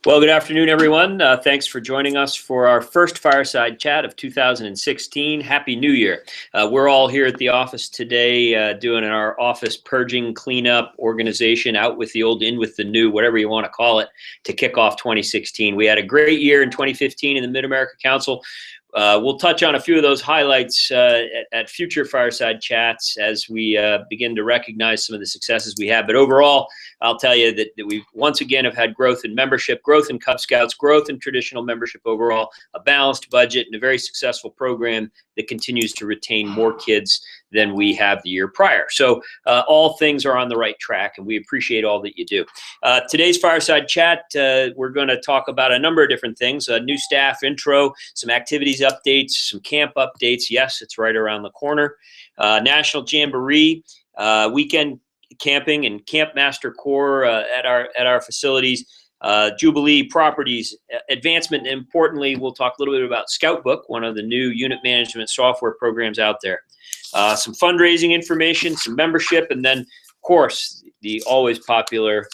Well, good afternoon, everyone. Thanks for joining us for our first Fireside Chat of 2016. Happy New Year. We're all here at the office today doing our office purging, cleanup, organization, out with the old, in with the new, whatever you want to call it, to kick off 2016. We had a great year in 2015 in the Mid-America Council. We'll touch on a few of those highlights at future Fireside Chats as we begin to recognize some of the successes we have. But overall, I'll tell you that we once again have had growth in membership, growth in Cub Scouts, growth in traditional membership overall, a balanced budget, and a very successful program that continues to retain more kids than we have the year prior. So all things are on the right track, and we appreciate all that you do. Today's Fireside Chat, we're going to talk about a number of different things, a new staff intro, some activities updates, some camp updates. Yes, it's right around the corner. National Jamboree, weekend camping and Campmaster Corps at our facilities. Jubilee properties, advancement, and importantly, we'll talk a little bit about Scoutbook, one of the new unit management software programs out there. Some fundraising information, some membership, and then, of course, the always popular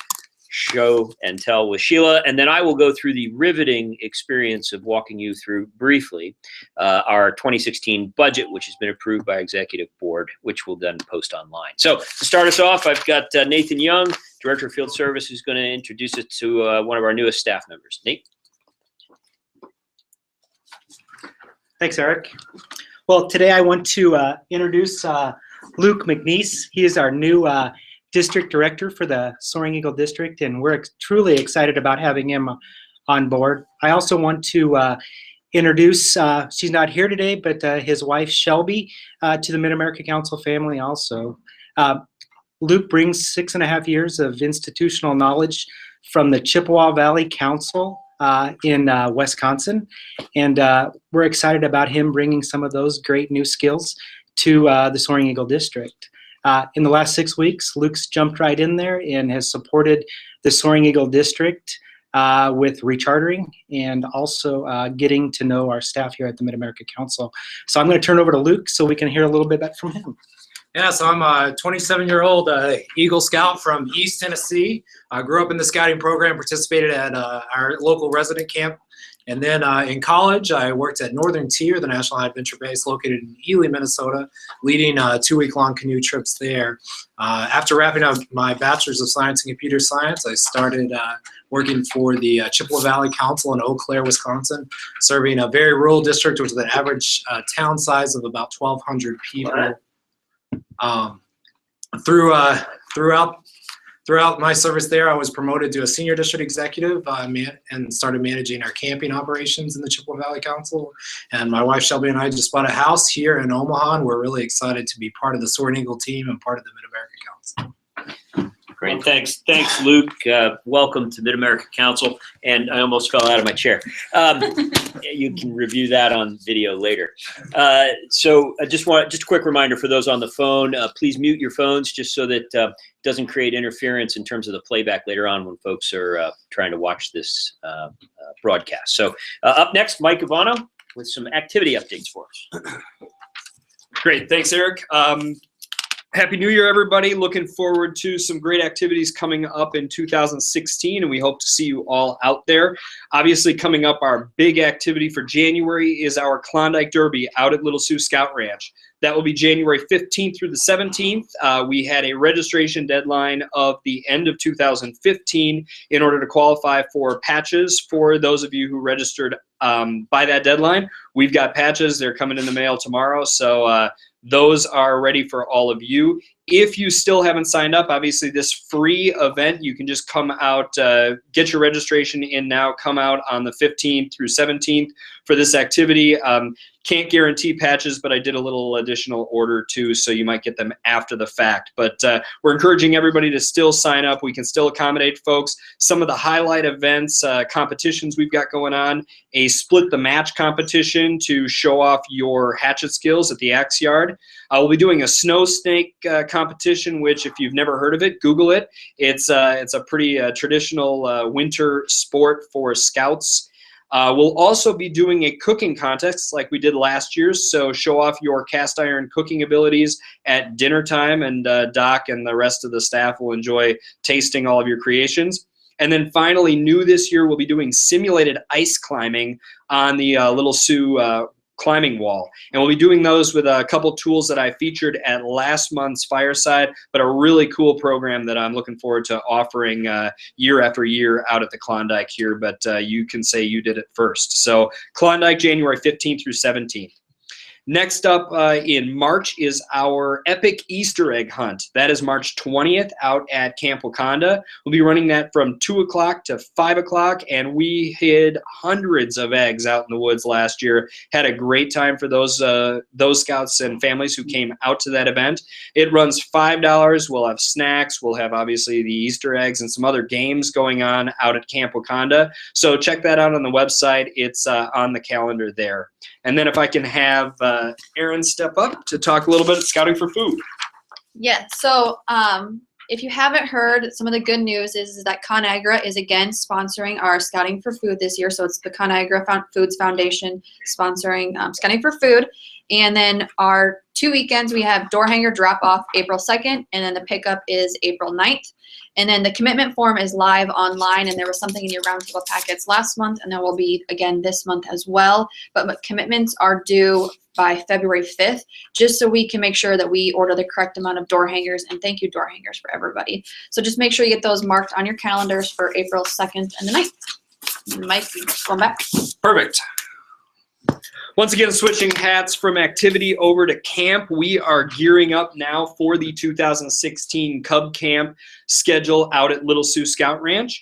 show and tell with Sheila. And then I will go through the riveting experience of walking you through briefly our 2016 budget, which has been approved by Executive Board, which we'll then post online. So to start us off, I've got Nathan Young, Director of Field Service, who's going to introduce us to one of our newest staff members. Nate? Thanks, Eric. Well, today I want to introduce Luke McNeese. He is our new District Director for the Soaring Eagle District, and we're truly excited about having him on board. I also want to introduce, she's not here today, but his wife, Shelby, to the Mid-America Council family also. Luke brings 6.5 years of institutional knowledge from the Chippewa Valley Council in Wisconsin, and we're excited about him bringing some of those great new skills to the Soaring Eagle District. In the last 6 weeks, Luke's jumped right in there and has supported the Soaring Eagle District with rechartering and also getting to know our staff here at the Mid-America Council. So I'm going to turn it over to Luke so we can hear a little bit from him. Yeah, so I'm a 27-year-old Eagle Scout from East Tennessee. I grew up in the scouting program, participated at our local resident camp. And then in college, I worked at Northern Tier, the National Adventure Base located in Ely, Minnesota, leading 2-week-long canoe trips there. After wrapping up my Bachelor's of Science in Computer Science, I started working for the Chippewa Valley Council in Eau Claire, Wisconsin, serving a very rural district with an average town size of about 1,200 people. Throughout my service there, I was promoted to a senior district executive and started managing our camping operations in the Chippewa Valley Council. And my wife Shelby and I just bought a house here in Omaha, and we're really excited to be part of the Soaring Eagle team and part of the Mid-America Council. Great, thanks, Luke. Welcome to Mid-America Council, and I almost fell out of my chair. You can review that on video later. So just a quick reminder for those on the phone: please mute your phones, just so that it doesn't create interference in terms of the playback later on when folks are trying to watch this broadcast. So up next, Mike Evano with some activity updates for us. Great, thanks, Eric. Happy New Year, everybody. Looking forward to some great activities coming up in 2016, and we hope to see you all out there. Obviously, coming up, our big activity for January is our Klondike Derby out at Little Sioux Scout Ranch. That will be January 15th through the 17th. We had a registration deadline of the end of 2015 in order to qualify for patches. For those of you who registered by that deadline, we've got patches. They're coming in the mail tomorrow, so those are ready for all of you. If you still haven't signed up, obviously this free event, you can just come out, get your registration in now, come out on the 15th through 17th for this activity. Can't guarantee patches, but I did a little additional order too, so you might get them after the fact. But we're encouraging everybody to still sign up. We can still accommodate folks. Some of the highlight events, competitions we've got going on, a split the match competition to show off your hatchet skills at the axe yard. We'll be doing a snow snake competition, which if you've never heard of it, Google it. It's a pretty traditional winter sport for scouts. We'll also be doing a cooking contest like we did last year, so show off your cast iron cooking abilities at dinner time, and Doc and the rest of the staff will enjoy tasting all of your creations. And then finally, new this year, we'll be doing simulated ice climbing on the Little Sioux climbing wall. And we'll be doing those with a couple tools that I featured at last month's Fireside, but a really cool program that I'm looking forward to offering year after year out at the Klondike here, but you can say you did it first. So Klondike, January 15th through 17th. Next up in March is our epic Easter egg hunt. That is March 20th out at Camp Wakanda. We'll be running that from 2 o'clock to 5 o'clock, and we hid hundreds of eggs out in the woods last year. Had a great time for those scouts and families who came out to that event. It runs $5. We'll have snacks. We'll have obviously the Easter eggs and some other games going on out at Camp Wakanda. So check that out on the website. It's on the calendar there. And then if I can have Erin step up to talk a little bit at Scouting for Food. Yeah, so if you haven't heard, some of the good news is that ConAgra is again sponsoring our Scouting for Food this year. So it's the ConAgra Foods Foundation sponsoring Scouting for Food. And then our 2 weekends, we have door hanger drop off April 2nd, and then the pickup is April 9th. And then the commitment form is live online, and there was something in your roundtable packets last month, and there will be again this month as well. But commitments are due by February 5th, just so we can make sure that we order the correct amount of door hangers, and thank you door hangers for everybody. So just make sure you get those marked on your calendars for April 2nd and the 9th. Mike, going back. Perfect. Once again, switching hats from activity over to camp, we are gearing up now for the 2016 Cub Camp schedule out at Little Sioux Scout Ranch.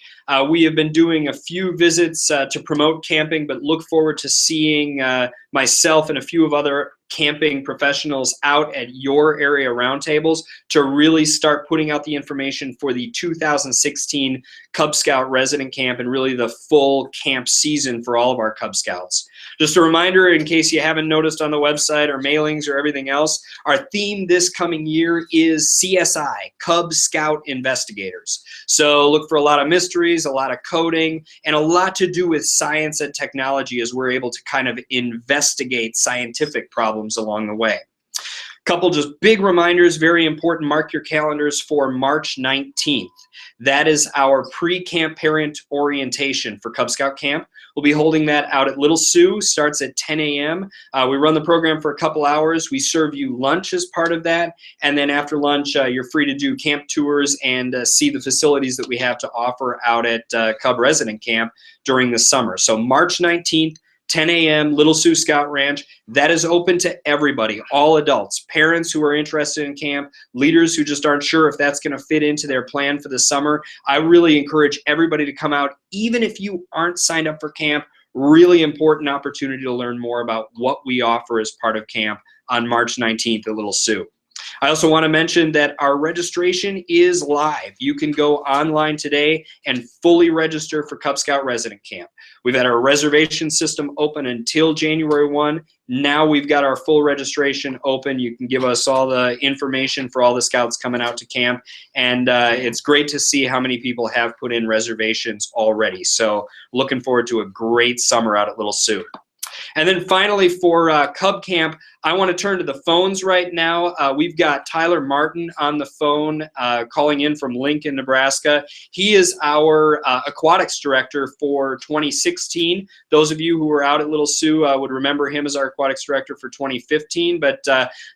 We have been doing a few visits to promote camping, but look forward to seeing myself and a few of other camping professionals out at your area roundtables to really start putting out the information for the 2016 Cub Scout resident camp and really the full camp season for all of our Cub Scouts. Just a reminder, in case you haven't noticed on the website or mailings or everything else, our theme this coming year is CSI, Cub Scout Investigators. So look for a lot of mysteries, a lot of coding, and a lot to do with science and technology as we're able to kind of investigate scientific problems along the way. Couple just big reminders, very important, mark your calendars for March 19th. That is our pre-camp parent orientation for Cub Scout Camp. We'll be holding that out at Little Sioux, starts at 10 a.m. We run the program for a couple hours. We serve you lunch as part of that, and then after lunch, you're free to do camp tours and see the facilities that we have to offer out at Cub Resident Camp during the summer. So March 19th, 10 a.m., Little Sioux Scout Ranch. That is open to everybody, all adults, parents who are interested in camp, leaders who just aren't sure if that's going to fit into their plan for the summer. I really encourage everybody to come out, even if you aren't signed up for camp. Really important opportunity to learn more about what we offer as part of camp on March 19th at Little Sioux. I also want to mention that our registration is live. You can go online today and fully register for Cub Scout Resident Camp. We've had our reservation system open until January 1. Now we've got our full registration open. You can give us all the information for all the scouts coming out to camp. And it's great to see how many people have put in reservations already. So looking forward to a great summer out at Little Sioux. And then finally for Cub Camp, I want to turn to the phones right now. We've got Tyler Martin on the phone calling in from Lincoln, Nebraska. He is our aquatics director for 2016. Those of you who were out at Little Sioux would remember him as our aquatics director for 2015. But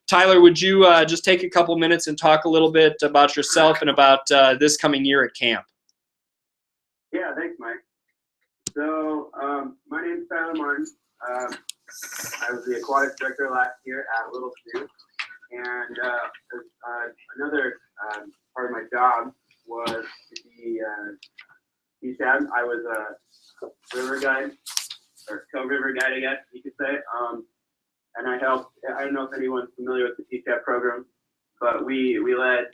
Tyler, would you just take a couple minutes and talk a little bit about yourself and about this coming year at camp? Yeah, thanks, Mike. So my name is Tyler Martin. I was the aquatics director last year at Little Sioux, and another part of my job was to be PSAB. I was a river guide, or co-river guide, I guess you could say, and I helped. I don't know if anyone's familiar with the PSAB program, but we led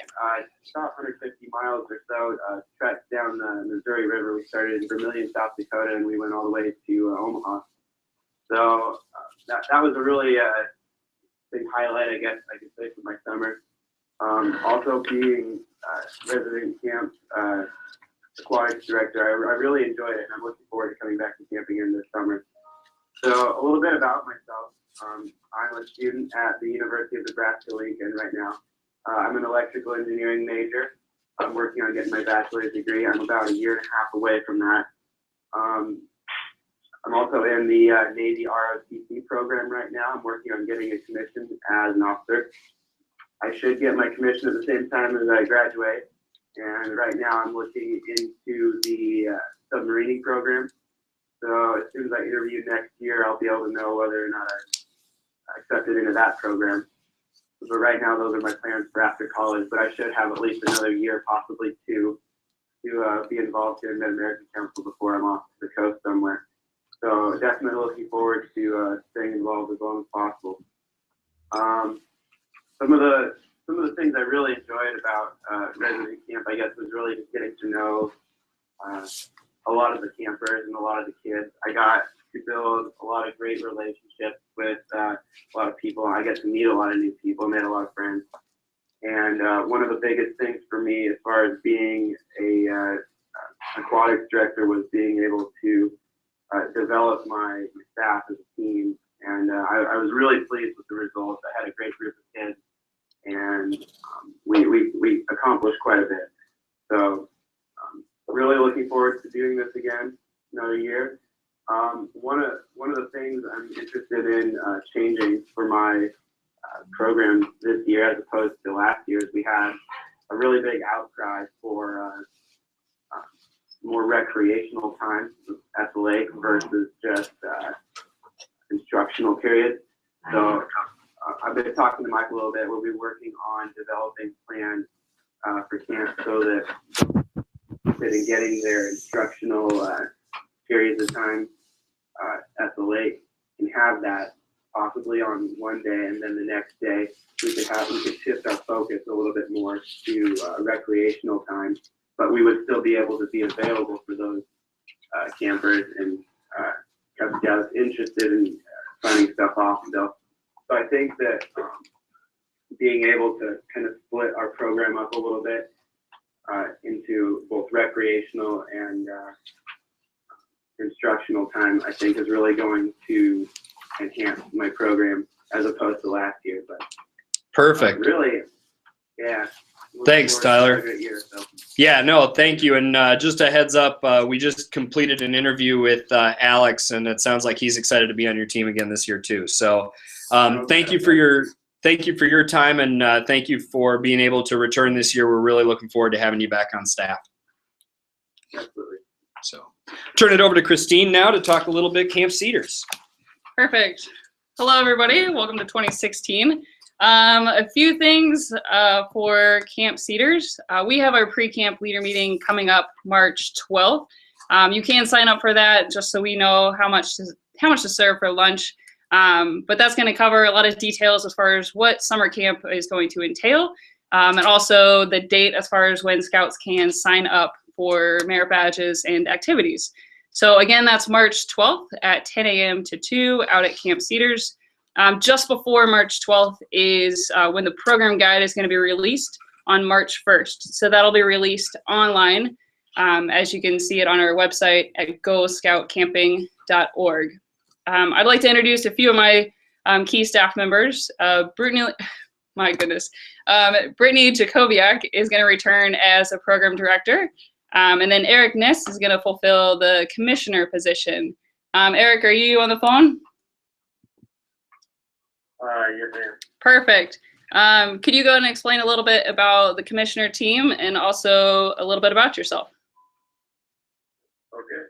about 150 miles or so trek down the Missouri River. We started in Vermilion, South Dakota, and we went all the way to Omaha. So that was a really big highlight, I guess I could say, for my summer. Also being resident camp aquatics director, I really enjoyed it, and I'm looking forward to coming back to camping in this summer. So a little bit about myself. I'm a student at the University of Nebraska-Lincoln right now. I'm an electrical engineering major. I'm working on getting my bachelor's degree. I'm about a year and a half away from that. I'm also in the Navy ROTC program right now. I'm working on getting a commission as an officer. I should get my commission at the same time as I graduate. And right now I'm looking into the submarining program. So as soon as I interview next year, I'll be able to know whether or not I'm accepted into that program. But right now, those are my plans for after college. But I should have at least another year, possibly two, to be involved here in Mid-American Council before I'm off to the coast somewhere. So definitely looking forward to staying involved as long as possible. Some of the things I really enjoyed about resident camp, I guess, was really just getting to know a lot of the campers and a lot of the kids. I got to build a lot of great relationships with a lot of people. I get to meet a lot of new people, made a lot of friends. And one of the biggest things for me as far as being a aquatics director was being able to develop my staff as a team. And I was really pleased with the results. I had a great group of kids, and we accomplished quite a bit. So really looking forward to doing this again another year. One of the things I'm interested in changing for my program this year as opposed to last year is we had a really big outcry for more recreational time at the lake versus just instructional periods. So I've been talking to Mike a little bit. We'll be working on developing plans for camp so that in getting their instructional periods of time at the lake and have that possibly on one day, and then the next day we could shift our focus a little bit more to recreational time, but we would still be able to be available for those campers and Cub Scouts interested in finding stuff off still. So I think that being able to kind of split our program up a little bit into both recreational and instructional time, I think, is really going to enhance my program as opposed to last year. But Perfect. Really, yeah. Thanks, Tyler. A good year, so. Yeah, no, thank you. And just a heads up, we just completed an interview with Alex, and it sounds like he's excited to be on your team again this year too. So thank you for your time, and thank you for being able to return this year. We're really looking forward to having you back on staff. Absolutely. So turn it over to Christine now to talk a little bit Camp Cedars. Perfect. Hello, everybody. Welcome to 2016. A few things for Camp Cedars. We have our pre-camp leader meeting coming up March 12th. You can sign up for that just so we know how much to serve for lunch. But that's going to cover a lot of details as far as what summer camp is going to entail, and also the date as far as when Scouts can sign up for merit badges and activities. So again, that's March 12th at 10 a.m. to 2 out at Camp Cedars. Just before March 12th is when the program guide is going to be released on March 1st. So that'll be released online, as you can see it on our website at goscoutcamping.org. I'd like to introduce a few of my key staff members. Brittany Jacobiak is going to return as a program director. And then Eric Ness is going to fulfill the commissioner position. Eric, are you on the phone? Yes, ma'am. Perfect. Could you go and explain a little bit about the commissioner team and also a little bit about yourself? Okay.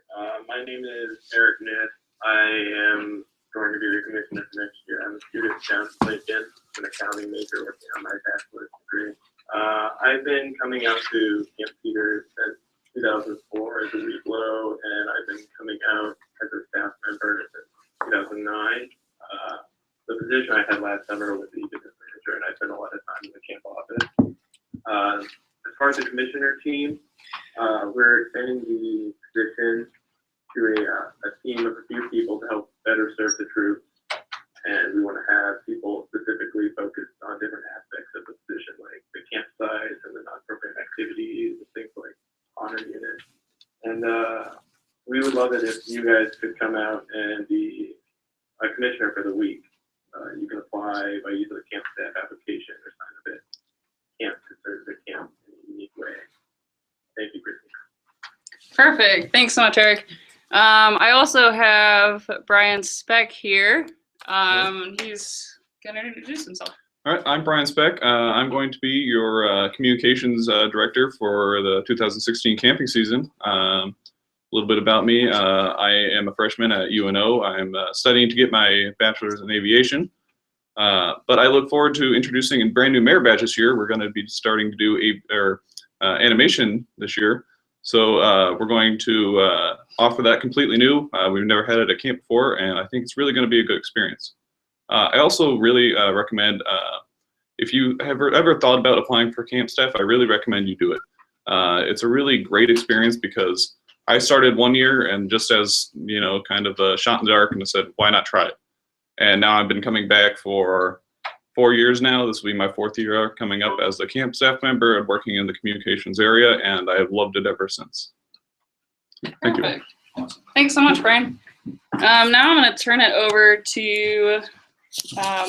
My name is Eric Ness. I am going to be the commissioner next year. I'm a student down at Glidden, an accounting major working on my bachelor's degree. I've been coming out to Camp Cedars since 2004 as a week low, and I've been coming out as a staff member since 2009. The position I had last summer was the business manager, and I spent a lot of time in the camp office. As far as the commissioner team, we're expanding the position to a team of a few people to help better serve the troops, and we want to have people specifically focused on different aspects of the position, like the campsites and the non-program activities and things like honor units. And we would love it if you guys could come out and be a commissioner for the week. You can apply by using the camp staff application or sign up at camp to serve the camp in a unique way. Thank you, Christy. Perfect. Thanks so much, Eric. I also have Brian Speck here. He's going to introduce himself. All right, I'm Brian Speck. I'm going to be your communications director for the 2016 camping season. A little bit about me. I am a freshman at UNO. I'm studying to get my bachelor's in aviation. But I look forward to introducing a brand new merit badge this year. We're going to be starting to do animation this year. So we're going to offer that completely new. We've never had it at camp before, and I think it's really going to be a good experience. I also really recommend, if you have ever thought about applying for camp staff, I really recommend you do it. It's a really great experience because I started one year and just as, you know, kind of a shot in the dark, and I said, why not try it? And now I've been coming back for 4 years now. This will be my 4th year coming up as a camp staff member and working in the communications area, and I have loved it ever since. Thank you. Awesome. Thanks so much, Brian. Now I'm going to turn it over to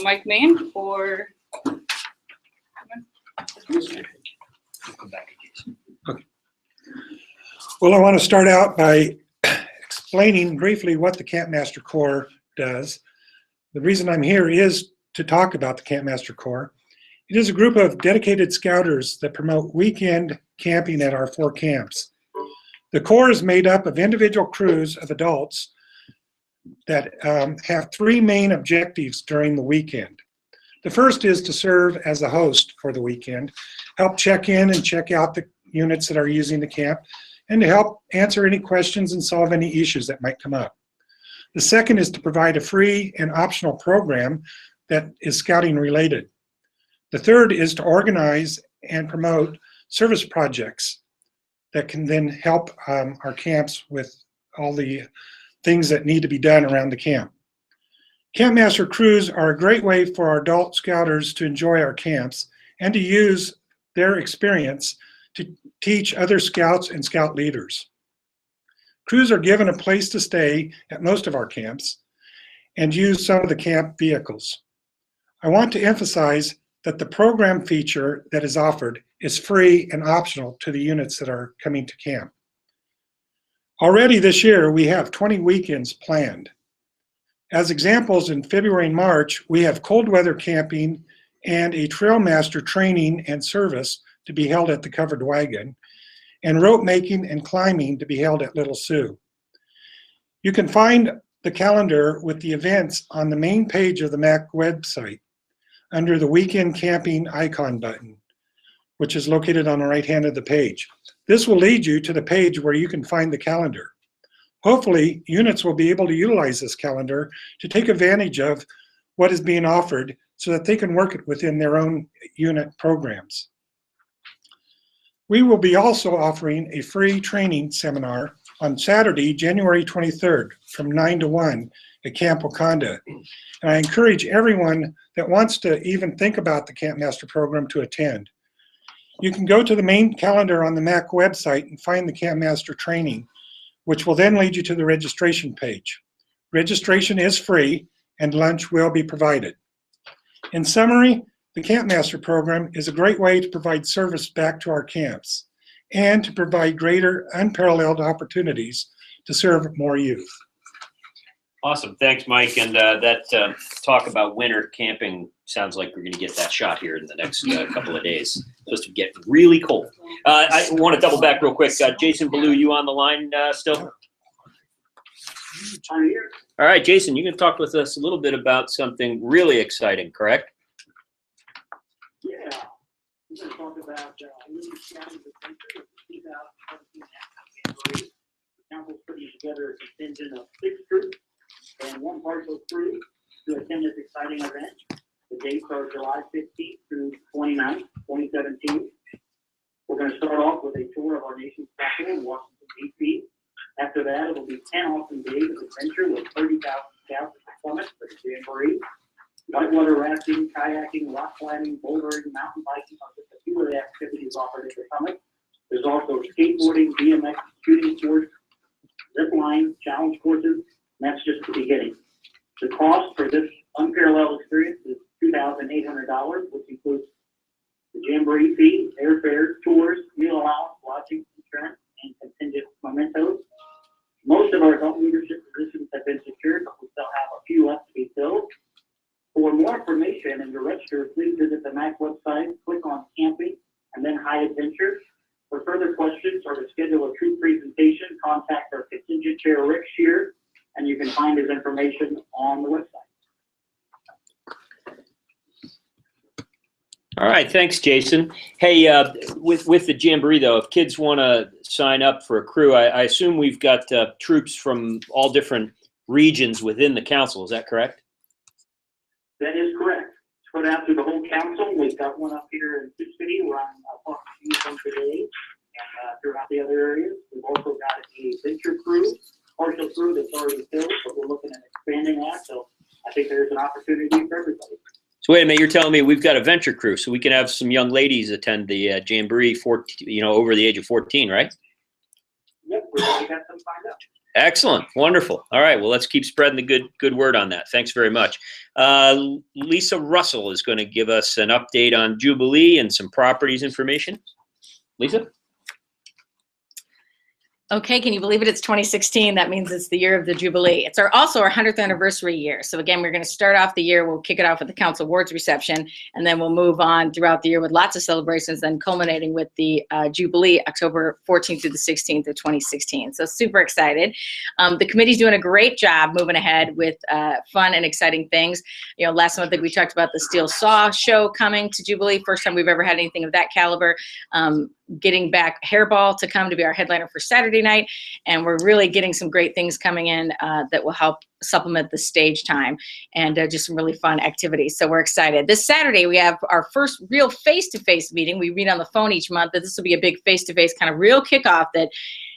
Mike Mayne for. Okay. Well, I want to start out by explaining briefly what the Campmaster Corps does. The reason I'm here is to talk about the Campmaster Corps. It is a group of dedicated scouters that promote weekend camping at our 4 camps. The Corps is made up of individual crews of adults that have 3 main objectives during the weekend. The first is to serve as a host for the weekend, help check in and check out the units that are using the camp, and to help answer any questions and solve any issues that might come up. The second is to provide a free and optional program that is scouting related. The third is to organize and promote service projects that can then help our camps with all the things that need to be done around the camp. Campmaster crews are a great way for our adult scouters to enjoy our camps and to use their experience to teach other scouts and scout leaders. Crews are given a place to stay at most of our camps and use some of the camp vehicles. I want to emphasize that the program feature that is offered is free and optional to the units that are coming to camp. Already this year, we have 20 weekends planned. As examples, in February and March, we have cold weather camping and a Trailmaster training and service to be held at the Covered Wagon, and rope making and climbing to be held at Little Sioux. You can find the calendar with the events on the main page of the MAC website under the weekend camping icon button, which is located on the right hand of the page. This will lead you to the page where you can find the calendar. Hopefully, units will be able to utilize this calendar to take advantage of what is being offered so that they can work it within their own unit programs. We will be also offering a free training seminar on Saturday, January 23rd from 9 to 1 at Camp Wakanda. And I encourage everyone that wants to even think about the Campmaster program to attend. You can go to the main calendar on the MAC website and find the Campmaster training, which will then lead you to the registration page. Registration is free and lunch will be provided. In summary, the Campmaster program is a great way to provide service back to our camps and to provide greater unparalleled opportunities to serve more youth. Awesome. Thanks, Mike. And that talk about winter camping sounds like we're going to get that shot here in the next couple of days. It's supposed to get really cold. I want to double back real quick. Jason Ballew, you on the line still? I'm here. All right, Jason, you can talk with us a little bit about something really exciting, correct? Yeah. We're going to talk about Living Scouting Adventure of the 2017 Jamboree. The council's putting together a contingent of 6 troops and 1 partial crew to attend this exciting event. The dates are July 15th through 29th, 2017. We're going to start off with a tour of our nation's capital in Washington, D.C. After that, it will be 10 awesome days of adventure with 30,000 scouts at the summit for the Jamboree. Whitewater rafting, kayaking, rock climbing, bouldering, mountain biking are just a few of the activities offered at the summit. There's also skateboarding, BMX, shooting sports, zip line, challenge courses, and that's just the beginning. The cost for this unparalleled experience is $2,800, which includes the Jamboree fee, airfares, tours, meal allowance, lodging, and insurance and contingent mementos. Most of our adult leadership positions have been secured, but we still have a few left to be filled. For more information and to register, please visit the MAC website, click on camping, and then high adventure. For further questions or to schedule a true presentation, contact our contingent chair, Rick Scheer, and you can find his information on the website. All right, thanks, Jason. Hey, with the Jamboree, though, if kids want to sign up for a crew, I assume we've got troops from all different regions within the council. Is that correct? That is correct. Spread out through the whole council. We've got one up here in Sioux City where I'm talking to you from today, and throughout the other areas. We've also got a venture crew, partial crew that's already filled, but we're looking at expanding that. So I think there's an opportunity for everybody. So wait a minute, you're telling me we've got a venture crew, so we can have some young ladies attend the Jamboree, over the age of 14, right? Yep, we've already got some signed up. Excellent, wonderful. All right, well, let's keep spreading the good word on that. Thanks very much. Lisa Russell is going to give us an update on Jubilee and some properties information. Lisa? Okay, can you believe it? It's 2016. That means it's the year of the Jubilee. It's also our 100th anniversary year. So again, we're going to start off the year. We'll kick it off with the council awards reception, and then we'll move on throughout the year with lots of celebrations, then culminating with the Jubilee, October 14th through the 16th of 2016. So super excited. The committee's doing a great job moving ahead with fun and exciting things. You know, last month I think we talked about the Steel Saw show coming to Jubilee. First time we've ever had anything of that caliber. Getting back Hairball to come to be our headliner for Saturday night, and we're really getting some great things coming in that will help supplement the stage time and just some really fun activities. So we're excited. This Saturday we have our first real face-to-face meeting. We meet on the phone each month, but this will be a big face-to-face kind of real kickoff that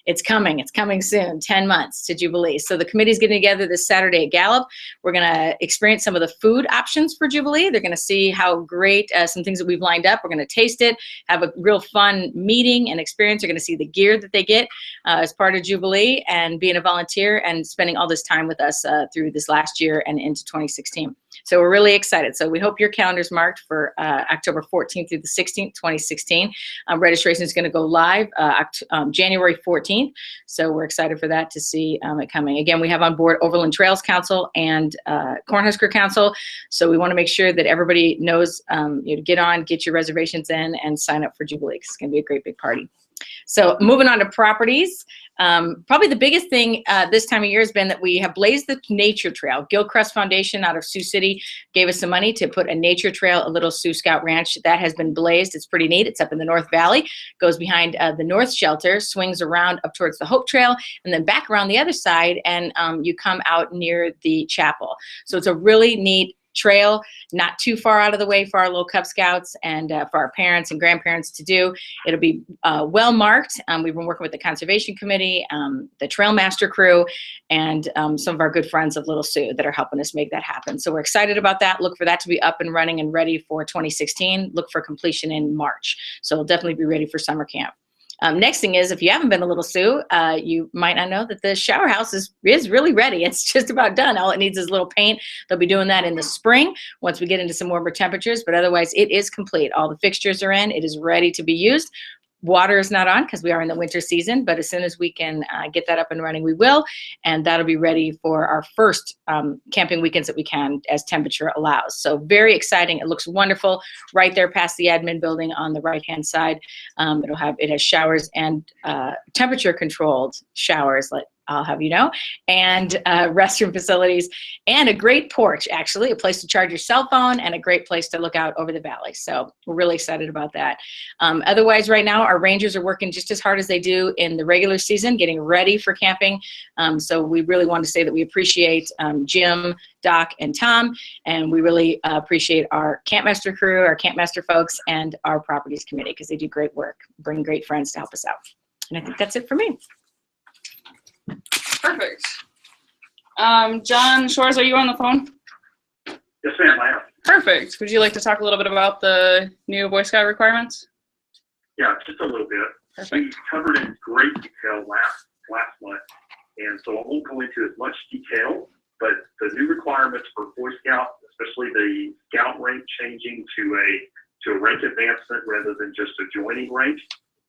it's coming soon, 10 months to Jubilee. So the committee's getting together this Saturday at Gallup. We're gonna experience some of the food options for Jubilee. They're gonna see how great, some things that we've lined up. We're gonna taste it, have a real fun meeting and experience. You're gonna see the gear that they get as part of Jubilee and being a volunteer and spending all this time with us through this last year and into 2016. So we're really excited. So we hope your calendar's marked for October 14th through the 16th, 2016. Registration is going to go live January 14th. So we're excited for that to see it coming. Again, we have on board Overland Trails Council and Cornhusker Council. So we want to make sure that everybody knows to get on, get your reservations in, and sign up for Jubilee. It's going to be a great big party. So moving on to properties, probably the biggest thing this time of year has been that we have blazed the nature trail. Gilchrist Foundation out of Sioux City gave us some money to put a nature trail, a little Sioux Scout ranch that has been blazed. It's pretty neat. It's up in the North Valley, goes behind the North Shelter, swings around up towards the Hope Trail, and then back around the other side, and you come out near the chapel. So it's a really neat trail, not too far out of the way for our little Cub Scouts and for our parents and grandparents to do. It'll be well marked. We've been working with the Conservation Committee, the Trailmaster crew, and some of our good friends of Little Sioux that are helping us make that happen. So we're excited about that. Look for that to be up and running and ready for 2016. Look for completion in March. So it'll definitely be ready for summer camp. Next thing is, if you haven't been to Little Sioux, you might not know that the shower house is really ready. It's just about done. All it needs is a little paint. They'll be doing that in the spring once we get into some warmer temperatures, but otherwise it is complete. All the fixtures are in. It is ready to be used. Water is not on because we are in the winter season, but as soon as we can get that up and running, we will, and that'll be ready for our first camping weekends that we can as temperature allows. So very exciting. It looks wonderful right there past the admin building on the right-hand side. It has showers and temperature controlled showers, like I'll have you know, and restroom facilities, and a great porch, actually, a place to charge your cell phone, and a great place to look out over the valley. So we're really excited about that. Otherwise, right now, our rangers are working just as hard as they do in the regular season, getting ready for camping. So we really want to say that we appreciate Jim, Doc, and Tom, and we really appreciate our Campmaster crew, our Campmaster folks, and our Properties Committee, because they do great work, bring great friends to help us out. And I think that's it for me. Perfect. John Shores, are you on the phone? Yes, ma'am, I am. Perfect. Would you like to talk a little bit about the new Boy Scout requirements? Yeah, just a little bit. Perfect. We covered in great detail last month, and so I won't go into as much detail, but the new requirements for Boy Scout, especially the Scout rank changing to a rank advancement rather than just a joining rank,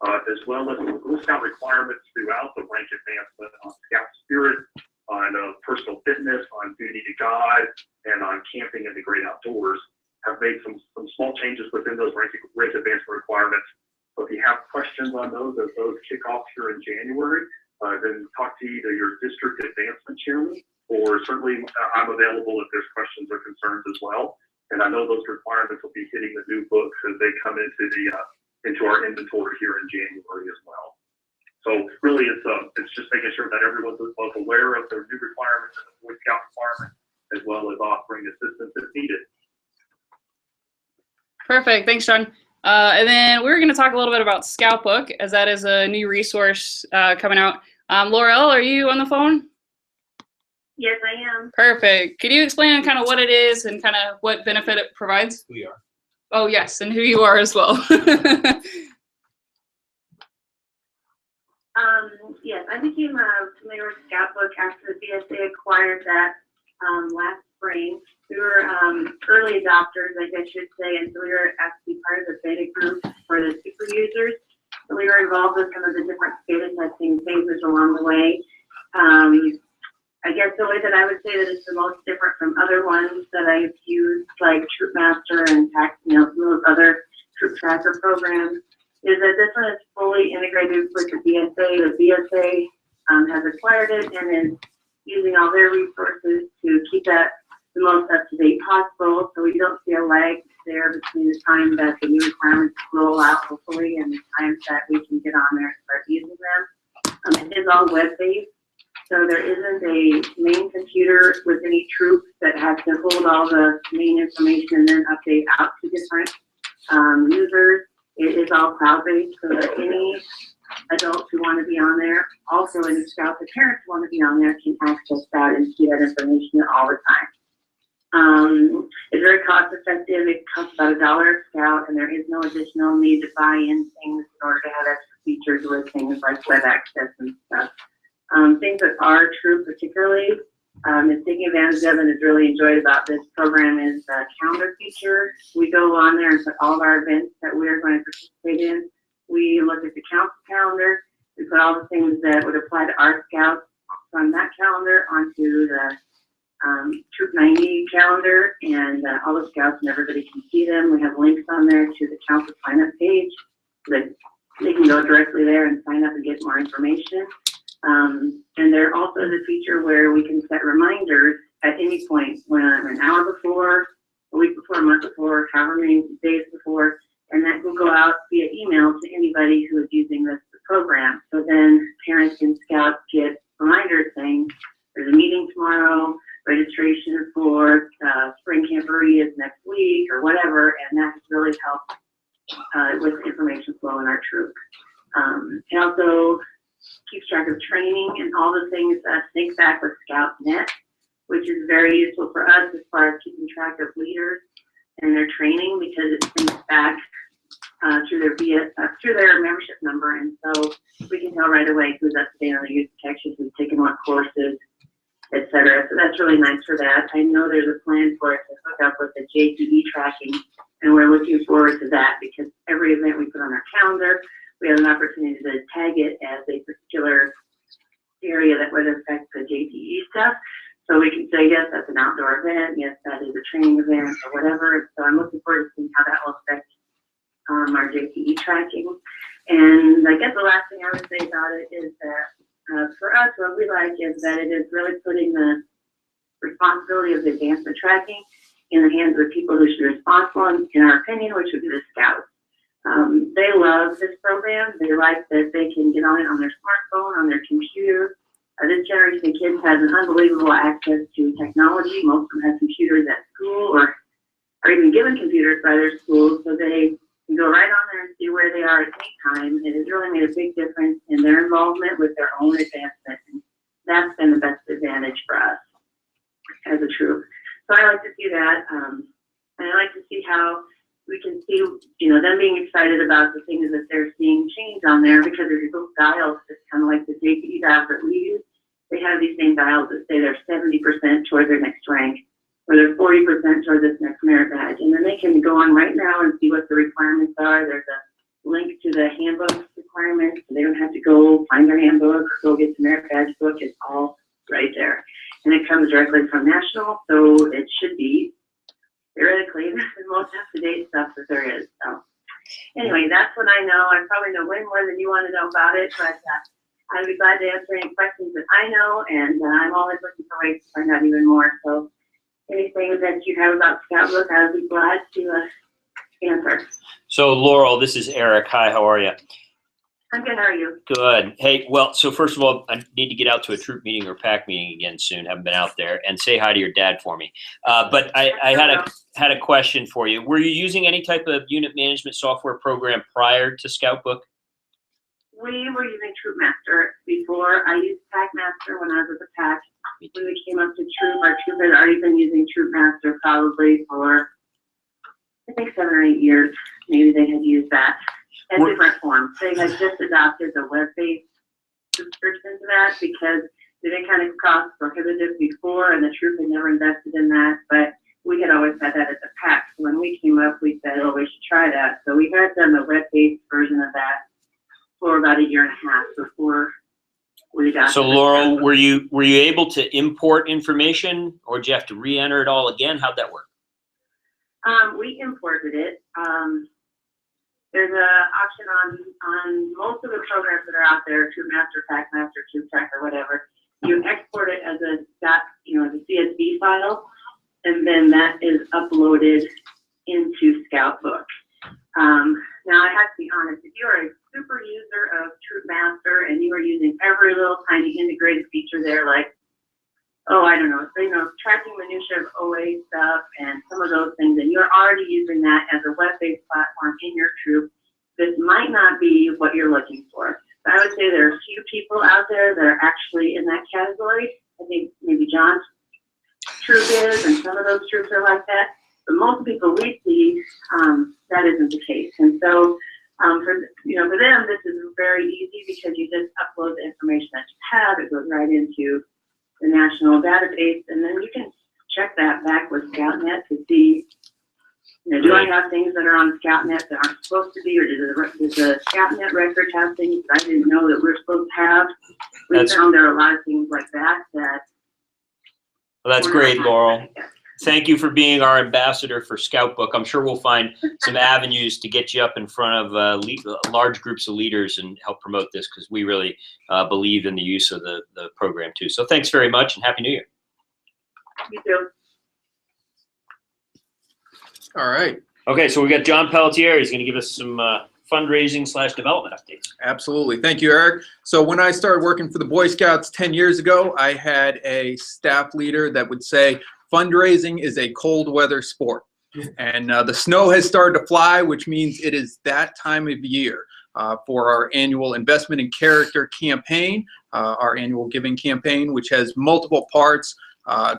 as well as some Girl Scout requirements throughout the rank advancement on Scout spirit, on personal fitness, on duty to God, and on camping in the great outdoors. Have made some small changes within those rank advancement requirements. So if you have questions on those, as those kick off here in January, then talk to either your district advancement chairman, or certainly I'm available if there's questions or concerns as well. And I know those requirements will be hitting the new books as they come into our inventory here in January as well. So really, it's just making sure that everyone's both aware of their new requirements and the Boy Scout requirements, as well as offering assistance if needed. Perfect. Thanks, John. And then we're going to talk a little bit about Scoutbook, as that is a new resource coming out. Laurel, are you on the phone? Yes, I am. Perfect. Could you explain kind of what it is and kind of what benefit it provides? Who you are. Oh, yes, and who you are as well. Yes, I became familiar with Scoutbook after the BSA acquired that last spring. We were early adopters, I guess you'd say, and so we were asked to be part of the beta group for the super users. So we were involved with some of the different beta testing phases along the way. I guess the way that I would say that it's the most different from other ones that I've used, like Troopmaster and those other troop tracker programs, is that this one is fully integrated with the BSA. The BSA has acquired it and is using all their resources to keep that the most up-to-date possible, so we don't see a lag there between the time that the new requirements roll out, hopefully, and the time that we can get on there and start using them. It is all web-based, so there isn't a main computer with any troop that has to hold all the main information and then update out to different users. It is all cloud-based, so that any adults who want to be on there, also any scouts or parents who want to be on there, can access that and see that information all the time. It's very cost effective. It costs about $1 a scout, and there is no additional need to buy in things in order to have extra features with things like web access and stuff. Things that our troop particularly is taking advantage of and is really enjoyed about this program is the calendar feature. We go on there and put all of our events that we are going to participate in. We look at the council calendar. We put all the things that would apply to our scouts from that calendar onto the Troop 90 calendar, and all the scouts and everybody can see them. We have links on there to the council sign-up page that they can go directly there and sign up and get more information. And there also is a feature where we can set reminders at any point, when an hour before, a week before, a month before, however many days before, and that will go out via email to anybody who is using this program. So then parents and scouts get reminders saying there's a meeting tomorrow, registration for spring Jamboree is next week, or whatever, and that has really helped with information flow in our troop. It also keeps track of training and all the things that sync back with ScoutNet, which is very useful for us as far as keeping track of leaders and their training, because it syncs back through their membership number, and so we can tell right away who's up to date on the youth protection, who's taken what courses, etc. So that's really nice for that. I know there's a plan for it to hook up with the JTE tracking, and we're looking forward to that, because every event we put on our calendar, we have an opportunity to tag it as a particular area that would affect the JTE stuff. So we can say, yes, that's an outdoor event, yes, that is a training event, or whatever. So I'm looking forward to seeing how that will affect our JTE tracking. And I guess the last thing I would say about it is that for us, what we like is that it is really putting the responsibility of the advancement tracking in the hands of the people who should be responsible, in our opinion, which would be the scouts. They love this program. They like that they can get on it on their smartphone, on their computer. This generation of kids has an unbelievable access to technology. Most of them have computers at school, or are even given computers by their schools, so they can go right on there and see where they are at any time. It has really made a big difference in their involvement with their own advancement, and that's been the best advantage for us as a troop. So I like to see that, and I like to see how we can see, them being excited about the things that they're seeing change on there, because there's those dials, just kind of like the JPE dials that we use. They have these same dials that say they're 70% towards their next rank, or they're 40% towards this next merit badge. And then they can go on right now and see what the requirements are. There's a link to the handbook requirements. So they don't have to go find their handbook or go get the merit badge book. It's all right there. And it comes directly from National, so it should be theoretically the most up-to-date stuff that there is. So anyway, that's what I know. I probably know way more than you want to know about it, but I'd be glad to answer any questions that I know, and I'm always looking for ways to find out even more. So anything that you have about Scoutbook, I would be glad to answer. So Laurel, this is Eric. Hi, how are you? I'm good. How are you? Good. Hey, well, so first of all, I need to get out to a troop meeting or pack meeting again soon. Haven't been out there. And say hi to your dad for me. But I had a question for you. Were you using any type of unit management software program prior to Scoutbook? We were using Troopmaster before. I used Packmaster when I was at the pack. When we came up to Troop, our troop had already been using Troopmaster probably for, I think, 7 or 8 years. Maybe they had used that in different forms. They had just adopted the web-based subscription to that because they didn't kind of cost prohibitive before, and the troop had never invested in that. But we had always had that at the pack. So when we came up, we said, oh, we should try that. So we had done the web-based version of that for about 1.5 years before we got. So Laurel, were you able to import information, or did you have to re-enter it all again? How'd that work? We imported it. There's an option on most of the programs that are out there, Troopmaster, Packmaster, TroopTech, or whatever. You export it as a CSV file, and then that is uploaded into Scoutbook. Now I have to be honest, if you are a super user of Troopmaster and you are using every little tiny integrated feature there, like, oh, I don't know, so, tracking minutia of OA stuff and some of those things, and you're already using that as a web-based platform in your troop, this might not be what you're looking for. So I would say there are a few people out there that are actually in that category. I think maybe John's troop is, and some of those troops are like that. But most people we see, that isn't the case. And so for them, this is very easy because you just upload the information that you have. It goes right into the national database, and then you can check that back with ScoutNet to see, do I have things that are on ScoutNet that aren't supposed to be, or does the ScoutNet record have things that I didn't know that we're supposed to have? We found there are a lot of things like that. Well, that's great, Laurel. Thank you for being our ambassador for Scoutbook. I'm sure we'll find some avenues to get you up in front of large groups of leaders and help promote this, because we really believe in the use of the program too. So thanks very much, and Happy New Year. You too. All right. Okay, so we got John Pelletier. He's going to give us some fundraising / development updates. Absolutely. Thank you, Eric. So when I started working for the Boy Scouts 10 years ago, I had a staff leader that would say, fundraising is a cold weather sport. And the snow has started to fly, which means it is that time of year for our annual Investment in Character campaign, our annual giving campaign, which has multiple parts,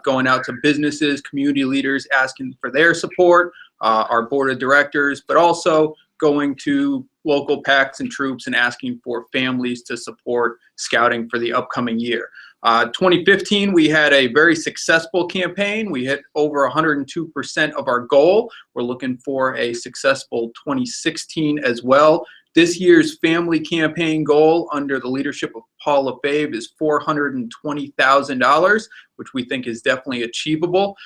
going out to businesses, community leaders, asking for their support, our board of directors, but also going to local packs and troops and asking for families to support scouting for the upcoming year. 2015, we had a very successful campaign. We hit over 102% of our goal. We're looking for a successful 2016 as well. This year's family campaign goal under the leadership of Paul LaFave is $420,000, which we think is definitely achievable.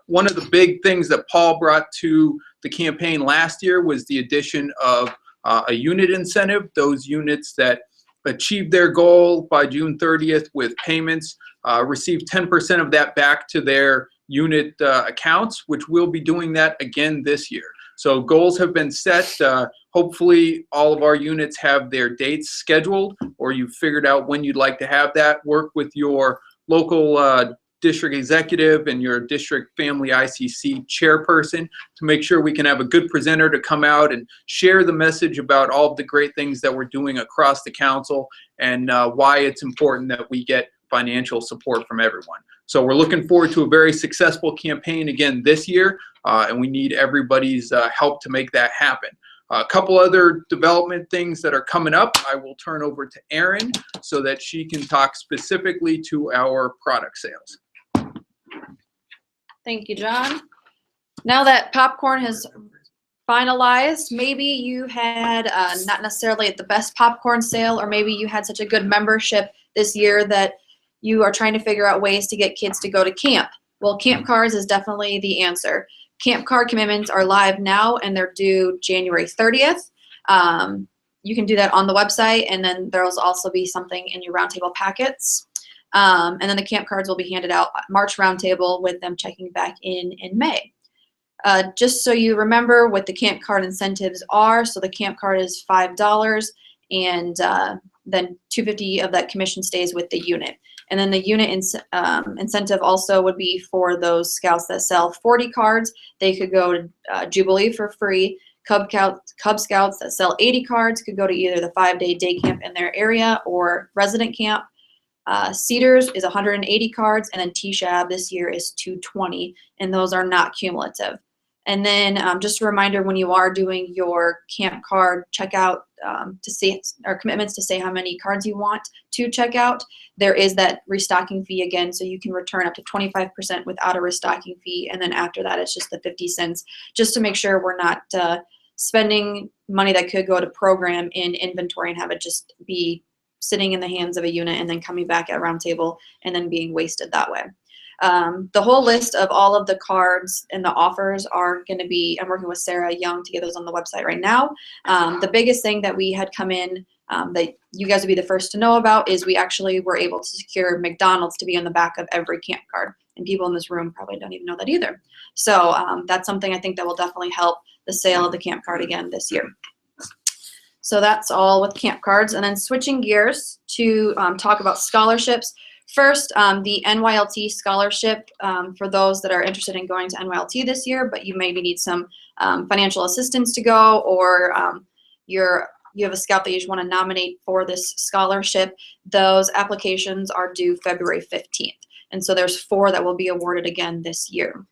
One of the big things that Paul brought to the campaign last year was the addition of a unit incentive. Those units that achieved their goal by June 30th with payments received 10% of that back to their unit accounts, which we'll be doing that again this year. So goals have been set. Hopefully all of our units have their dates scheduled, or you've figured out when you'd like to have that. Work with your local district executive and your district family ICC chairperson to make sure we can have a good presenter to come out and share the message about all of the great things that we're doing across the council and why it's important that we get financial support from everyone. So we're looking forward to a very successful campaign again this year, and we need everybody's help to make that happen. A couple other development things that are coming up, I will turn over to Erin so that she can talk specifically to our product sales. Thank you, John. Now that popcorn has finalized. Maybe you had not necessarily the best popcorn sale, or maybe you had such a good membership this year that you are trying to figure out ways to get kids to go to camp. Well, camp cards is definitely the answer. Camp card commitments are live now, and they're due January 30th. You can do that on the website, and then there'll also be something in your roundtable packets. And then the camp cards will be handed out at March roundtable with them checking back in May. Just so you remember what the camp card incentives are, so the camp card is $5, and then $2.50 of that commission stays with the unit. And then the unit incentive also would be for those scouts that sell 40 cards. They could go to Jubilee for free. Cub Scouts that sell 80 cards could go to either the 5-day day camp in their area or resident camp. Cedars is 180 cards, and then TSHAB this year is 220, and those are not cumulative. And then just a reminder, when you are doing your camp card checkout to see, or commitments to say how many cards you want to check out, there is that restocking fee again, so you can return up to 25% without a restocking fee, and then after that it's just the 50 cents, just to make sure we're not spending money that could go to program in inventory and have it just be sitting in the hands of a unit and then coming back at roundtable and then being wasted that way. The whole list of all of the cards and the offers are going to be, I'm working with Sarah Young to get those on the website right now. The biggest thing that we had come in that you guys would be the first to know about is we actually were able to secure McDonald's to be on the back of every camp card. And people in this room probably don't even know that either. So that's something I think that will definitely help the sale of the camp card again this year. So that's all with camp cards. And then switching gears to talk about scholarships. First, the NYLT scholarship for those that are interested in going to NYLT this year, but you maybe need some financial assistance to go, or you have a scout that you just want to nominate for this scholarship. Those applications are due February 15th. And so there's 4 that will be awarded again this year.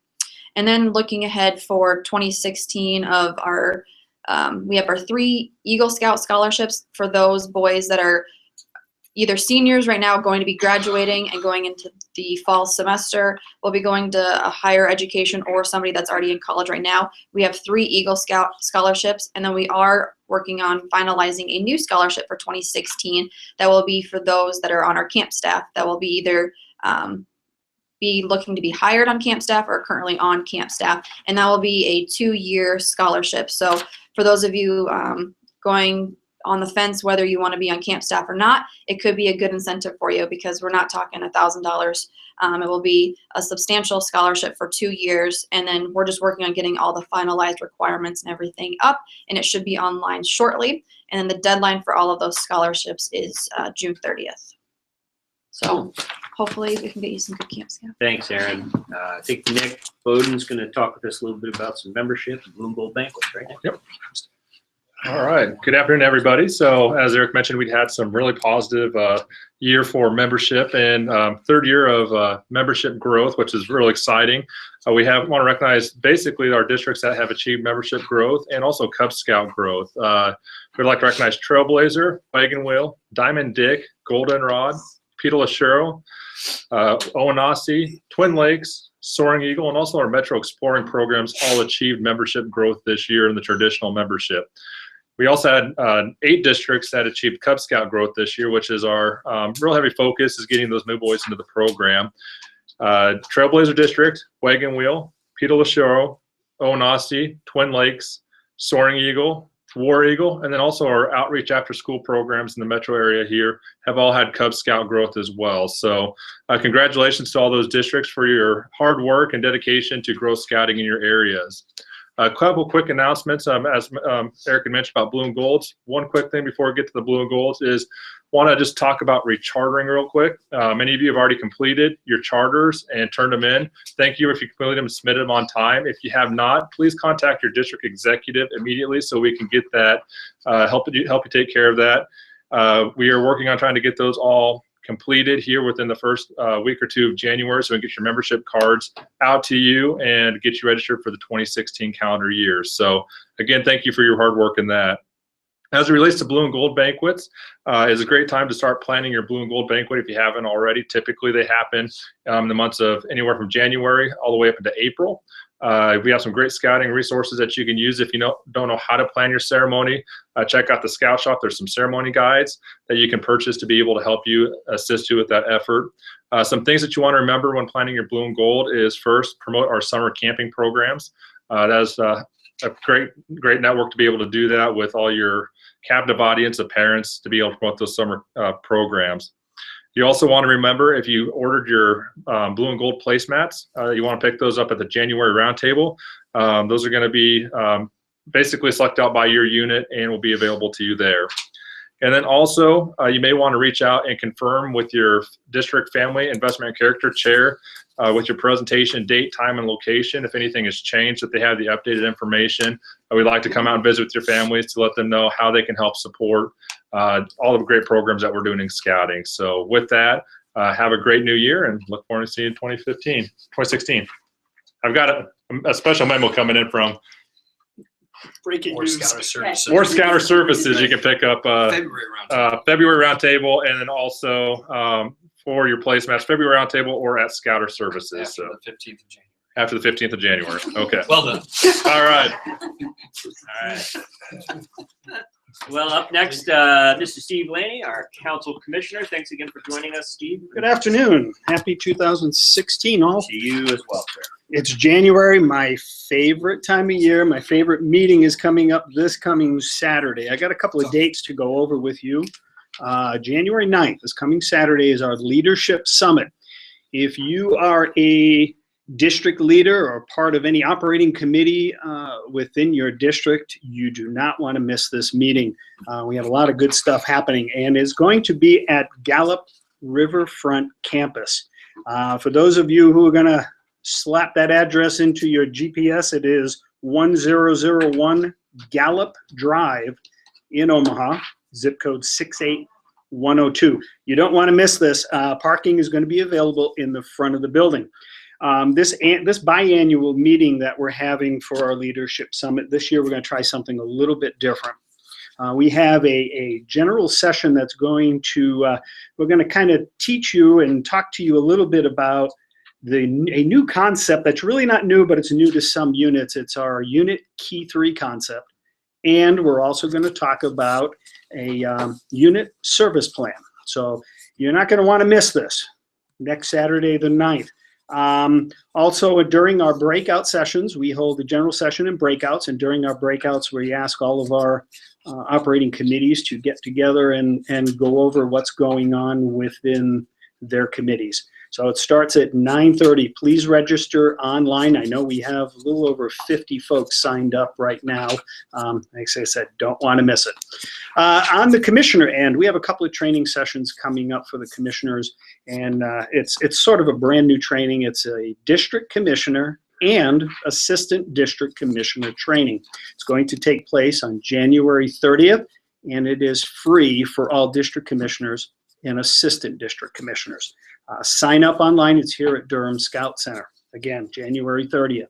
And then looking ahead for 2016 of our, we have our 3 Eagle Scout scholarships for those boys that are either seniors right now going to be graduating and going into the fall semester, will be going to a higher education, or somebody that's already in college right now. We have 3 Eagle Scout scholarships, and then we are working on finalizing a new scholarship for 2016 that will be for those that are on our camp staff, that will be either be looking to be hired on camp staff or currently on camp staff, and that will be a 2-year scholarship. So for those of you going on the fence whether you want to be on camp staff or not, it could be a good incentive for you, because we're not talking $1,000. It will be a substantial scholarship for 2 years, and then we're just working on getting all the finalized requirements and everything up, and it should be online shortly. And then the deadline for all of those scholarships is June 30th. So hopefully we can get you some good camp staff. Thanks, Erin. I think Nick Bowden's going to talk with us a little bit about some membership and Blue and Gold Banquets, right? Yep. All right. Good afternoon, everybody. So as Eric mentioned, we'd had some really positive year for membership, and 3rd year of membership growth, which is really exciting. We want to recognize basically our districts that have achieved membership growth and also Cub Scout growth. We'd like to recognize Trailblazer, Wagon Wheel, Diamond Dick, Goldenrod, Peter Lashero, Oanasi, Twin Lakes, Soaring Eagle, and also our Metro Exploring programs all achieved membership growth this year in the traditional membership. We also had 8 districts that achieved Cub Scout growth this year, which is our real heavy focus, is getting those new boys into the program. Trailblazer District, Wagon Wheel, Peter Lashero, Oanasi, Twin Lakes, Soaring Eagle, War Eagle, and then also our outreach after school programs in the metro area here have all had Cub Scout growth as well. So congratulations to all those districts for your hard work and dedication to growth scouting in your areas. A couple quick announcements, as Eric had mentioned about Blue and Golds. One quick thing before we get to the Blue and Golds is want to just talk about rechartering real quick. Many of you have already completed your charters and turned them in. Thank you if you completed them and submitted them on time. If you have not, please contact your district executive immediately so we can get that, help you take care of that. We are working on trying to get those all completed here within the first week or 2 of January, so we can get your membership cards out to you and get you registered for the 2016 calendar year. So again, thank you for your hard work in that. As it relates to blue and gold banquets, is a great time to start planning your blue and gold banquet if you haven't already. Typically, they happen in the months of anywhere from January all the way up into April. We have some great scouting resources that you can use if you don't know how to plan your ceremony. Check out the Scout Shop. There's some ceremony guides that you can purchase to be able to help you, assist you with that effort. Some things that you want to remember when planning your blue and gold is first, promote our summer camping programs. That's a great network to be able to do that with all your captive audience of parents to be able to promote those summer programs. You also want to remember, if you ordered your blue and gold placemats, you want to pick those up at the January roundtable. Those are going to be basically selected out by your unit and will be available to you there. And then also, you may want to reach out and confirm with your district family investment and character chair with your presentation date, time, and location. If anything has changed, that they have the updated information. We'd like to come out and visit with your families to let them know how they can help support all of the great programs that we're doing in scouting. So with that, have a great new year and look forward to seeing you in 2016. I've got a special memo coming in from Breaking news. Or Scouter Services. You can pick up February roundtable, and then also for your placemats, February roundtable or at Scouter Services. After the 15th of January. After the 15th of January. Okay. Well done. All right. All right. Well, up next, Mr. Steve Lanni, our council commissioner. Thanks again for joining us, Steve. Good afternoon. Happy 2016 all. To you as well, sir. It's January, my favorite time of year. My favorite meeting is coming up this coming Saturday. I got a couple of dates to go over with you. January 9th, this coming Saturday, is our Leadership Summit. If you are a district leader or part of any operating committee within your district, you do not want to miss this meeting. We have a lot of good stuff happening, and it's going to be at Gallup Riverfront Campus. For those of you who are going to slap that address into your GPS, it is 1001 Gallup Drive in Omaha, zip code 68102. You don't want to miss this. Parking is going to be available in the front of the building. This biannual meeting that we're having for our Leadership Summit, this year we're going to try something a little bit different. We have a general session that's going to, we're going to kind of teach you and talk to you a little bit about a new concept that's really not new, but it's new to some units. It's our Unit Key 3 concept. And we're also going to talk about a unit service plan. So you're not going to want to miss this next Saturday the 9th. Also, during our breakout sessions, we hold a general session and breakouts, and during our breakouts, we ask all of our operating committees to get together and go over what's going on within their committees. So it starts at 9:30. Please register online. I know we have a little over 50 folks signed up right now. Like I said, don't want to miss it. On the commissioner end, we have a couple of training sessions coming up for the commissioners, and it's sort of a brand new training. It's a district commissioner and assistant district commissioner training. It's going to take place on January 30th, and it is free for all district commissioners and assistant district commissioners. Sign up online. It's here at Durham Scout Center. Again, January 30th.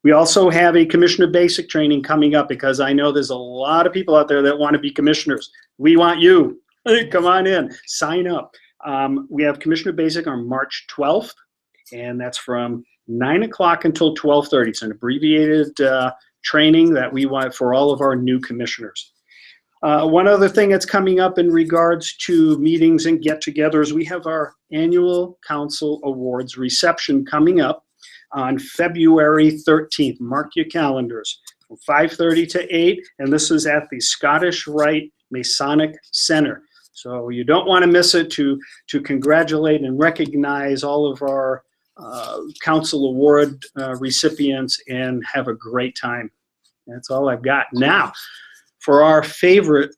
We also have a commissioner basic training coming up because I know there's a lot of people out there that want to be commissioners. We want you. Come on in. Sign up. We have commissioner basic on March 12th, and that's from 9 o'clock until 12:30. It's an abbreviated training that we want for all of our new commissioners. One other thing that's coming up in regards to meetings and get-togethers, we have our annual council awards reception coming up on February 13th. Mark your calendars from 5:30 to 8, and this is at the Scottish Rite Masonic Center. So you don't want to miss it to congratulate and recognize all of our council award recipients and have a great time. That's all I've got. Now, for our favorite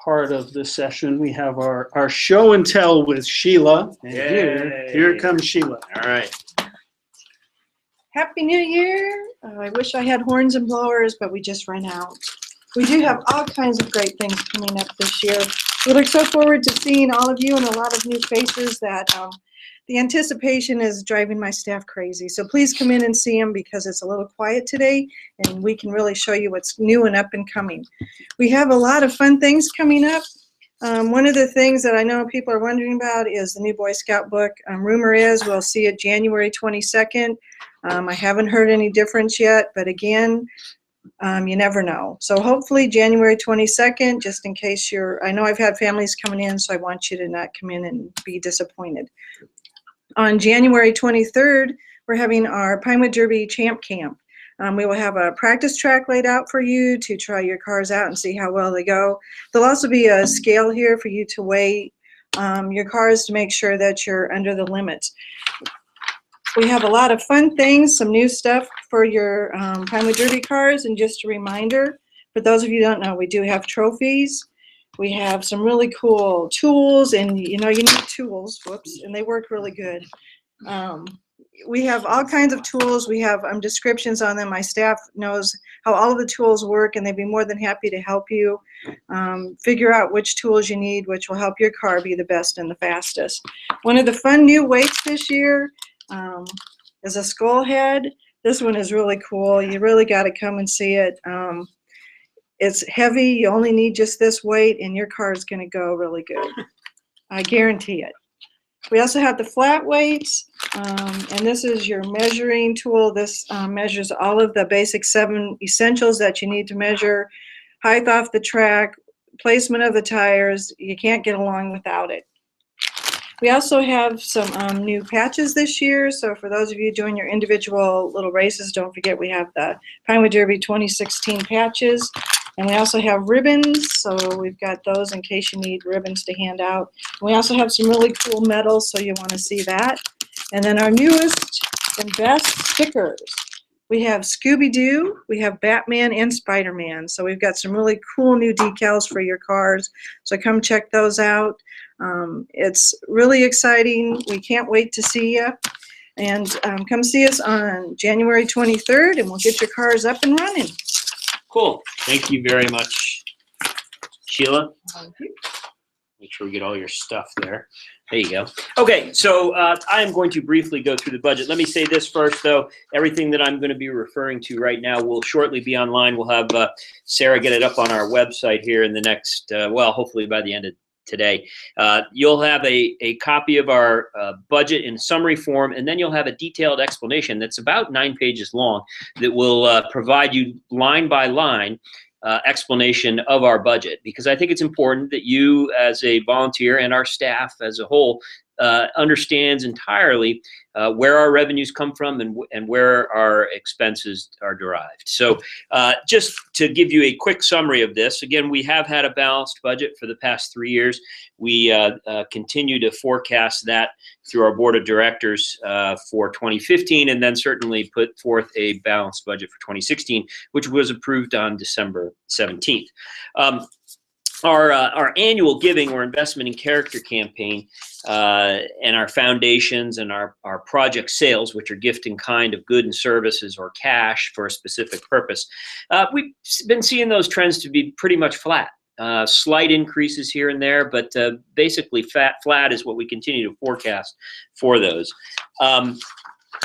part of the session, we have our show and tell with Sheila. And here comes Sheila. All right. Happy New Year. I wish I had horns and blowers, but we just ran out. We do have all kinds of great things coming up this year. We look so forward to seeing all of you and a lot of new faces that The anticipation is driving my staff crazy. So please come in and see them because it's a little quiet today and we can really show you what's new and up and coming. We have a lot of fun things coming up. One of the things that I know people are wondering about is the new Boy Scout book. Rumor is we'll see it January 22nd. I haven't heard any difference yet, but again, you never know. So hopefully January 22nd, just in case I know I've had families coming in, so I want you to not come in and be disappointed. On January 23rd, we're having our Pinewood Derby Champ Camp. We will have a practice track laid out for you to try your cars out and see how well they go. There'll also be a scale here for you to weigh your cars to make sure that you're under the limits. We have a lot of fun things, some new stuff for your Pinewood Derby cars, and just a reminder, for those of you who don't know, we do have trophies. We have some really cool tools, and you need tools, whoops, and they work really good. We have all kinds of tools. We have descriptions on them. My staff knows how all of the tools work, and they'd be more than happy to help you figure out which tools you need, which will help your car be the best and the fastest. One of the fun new weights this year is a skull head. This one is really cool. You really got to come and see it. It's heavy. You only need just this weight, and your car is going to go really good. I guarantee it. We also have the flat weights, and this is your measuring tool. This measures all of the basic 7 essentials that you need to measure: height off the track, placement of the tires. You can't get along without it. We also have some new patches this year. So for those of you doing your individual little races, don't forget we have the Pinewood Derby 2016 patches. And we also have ribbons, so we've got those in case you need ribbons to hand out. And we also have some really cool medals, so you want to see that. And then our newest and best stickers. We have Scooby-Doo, we have Batman, and Spider-Man. So we've got some really cool new decals for your cars. So come check those out. It's really exciting. We can't wait to see you. And come see us on January 23rd, and we'll get your cars up and running. Cool. Thank you very much, Sheila. Make sure we get all your stuff there. There you go. Okay, so I am going to briefly go through the budget. Let me say this first, though. Everything that I'm going to be referring to right now will shortly be online. We'll have Sarah get it up on our website here in the next, well, hopefully by the end of today. You'll have a copy of our budget in summary form, and then you'll have a detailed explanation that's about 9 pages long that will provide you line by line explanation of our budget, because I think it's important that you as a volunteer and our staff as a whole understands entirely where our revenues come from and where our expenses are derived. So just to give you a quick summary of this, again, we have had a balanced budget for the past 3 years. We continue to forecast that through our board of directors for 2015, and then certainly put forth a balanced budget for 2016, which was approved on December 17th. Our annual giving or investment in character campaign and our foundations and our project sales, which are gift in kind of goods and services or cash for a specific purpose, we've been seeing those trends to be pretty much flat. Slight increases here and there, but basically flat is what we continue to forecast for those.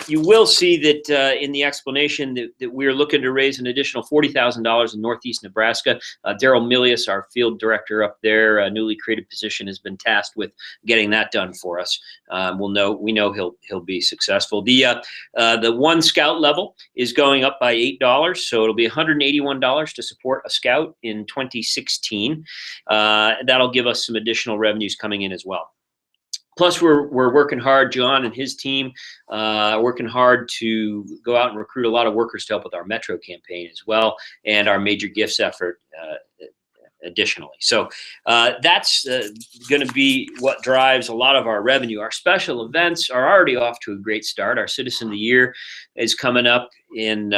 You will see that in the explanation that we're looking to raise an additional $40,000 in Northeast Nebraska. Daryl Milius, our field director up there, a newly created position, has been tasked with getting that done for us. We know he'll be successful. The one scout level is going up by $8, so it'll be $181 to support a scout in 2016. That'll give us some additional revenues coming in as well. Plus, we're working hard, John and his team, working hard to go out and recruit a lot of workers to help with our Metro campaign as well, and our major gifts effort additionally. So that's going to be what drives a lot of our revenue. Our special events are already off to a great start. Our Citizen of the Year is coming up in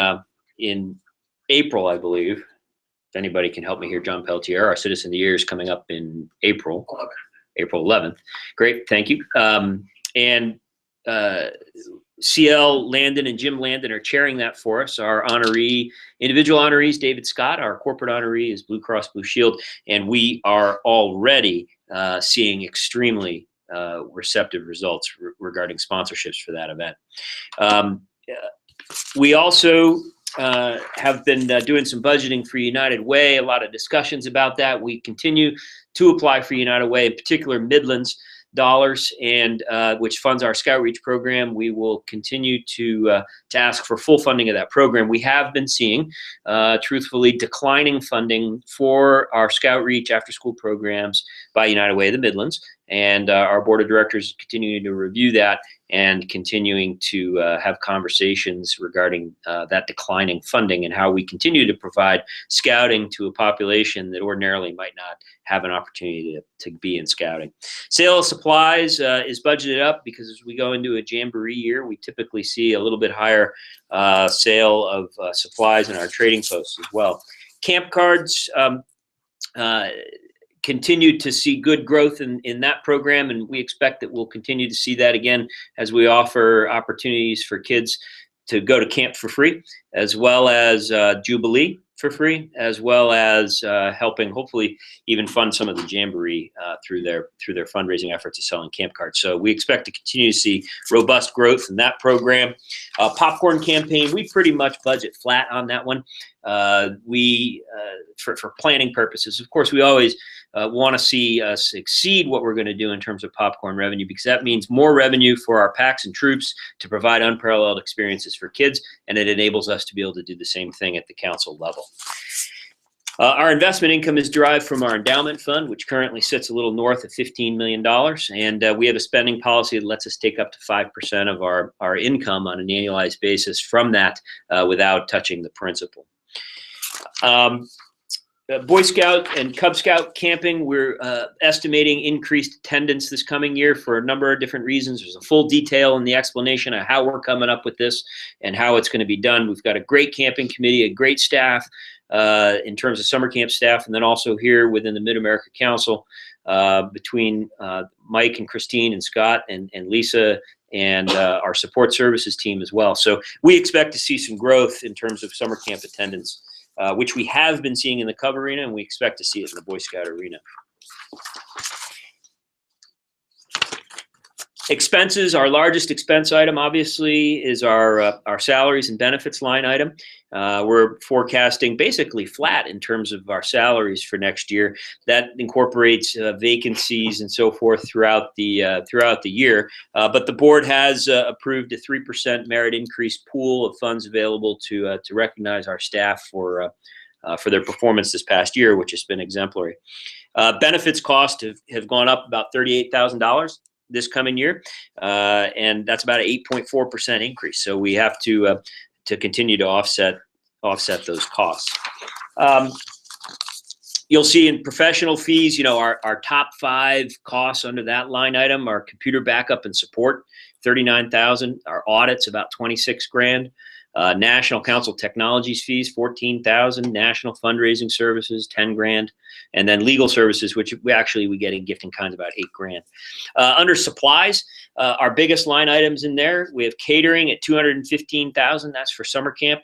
April, I believe. If anybody can help me here, John Pelletier. Our Citizen of the Year is coming up in April 11th. Great, thank you. And CL Landon and Jim Landon are chairing that for us. Our individual honorees, David Scott. Our corporate honoree is Blue Cross Blue Shield. And we are already seeing extremely receptive results regarding sponsorships for that event. We also have been doing some budgeting for United Way, a lot of discussions about that. We continue to apply for United Way, in particular Midlands dollars, and which funds our Scout Reach program. We will continue to ask for full funding of that program. We have been seeing, truthfully, declining funding for our Scout Reach after school programs by United Way of the Midlands, and our board of directors is continuing to review that and continuing to have conversations regarding that declining funding and how we continue to provide scouting to a population that ordinarily might not have an opportunity to be in scouting. Sale of supplies is budgeted up because as we go into a Jamboree year, we typically see a little bit higher sale of supplies in our trading posts as well. Camp cards continue to see good growth in that program, and we expect that we'll continue to see that again as we offer opportunities for kids to go to camp for free, as well as Jubilee for free, as well as helping hopefully even fund some of the Jamboree through their fundraising efforts of selling camp cards. So we expect to continue to see robust growth in that program. Popcorn campaign, we pretty much budget flat on that one. For planning purposes, of course, we always want to see us exceed what we're going to do in terms of popcorn revenue, because that means more revenue for our packs and troops to provide unparalleled experiences for kids, and it enables us to be able to do the same thing at the council level. Our investment income is derived from our endowment fund, which currently sits a little north of $15 million, and we have a spending policy that lets us take up to 5% of our income on an annualized basis from that without touching the principal. Boy Scout and Cub Scout camping, we're estimating increased attendance this coming year for a number of different reasons. There's a full detail in the explanation of how we're coming up with this and how it's going to be done. We've got a great camping committee, a great staff in terms of summer camp staff, and then also here within the Mid-America Council between Mike and Christine and Scott and Lisa and our support services team as well. So we expect to see some growth in terms of summer camp attendance, which we have been seeing in the Cub arena, and we expect to see it in the Boy Scout arena. Expenses, our largest expense item, obviously, is our salaries and benefits line item. We're forecasting basically flat in terms of our salaries for next year. That incorporates vacancies and so forth throughout the year. But the board has approved a 3% merit increase pool of funds available to recognize our staff for their performance this past year, which has been exemplary. Benefits costs have gone up about $38,000 this coming year, and that's about an 8.4% increase. So we have to continue to offset those costs. You'll see in professional fees, you know, our top 5 costs under that line item are computer backup and support, $39,000. Our audits, about $26,000. National Council Technologies fees, $14,000. National fundraising services, $10,000, and then legal services, which we get in gift in kinds, about $8,000. Under supplies, our biggest line items in there, we have catering at $215,000. That's for summer camp.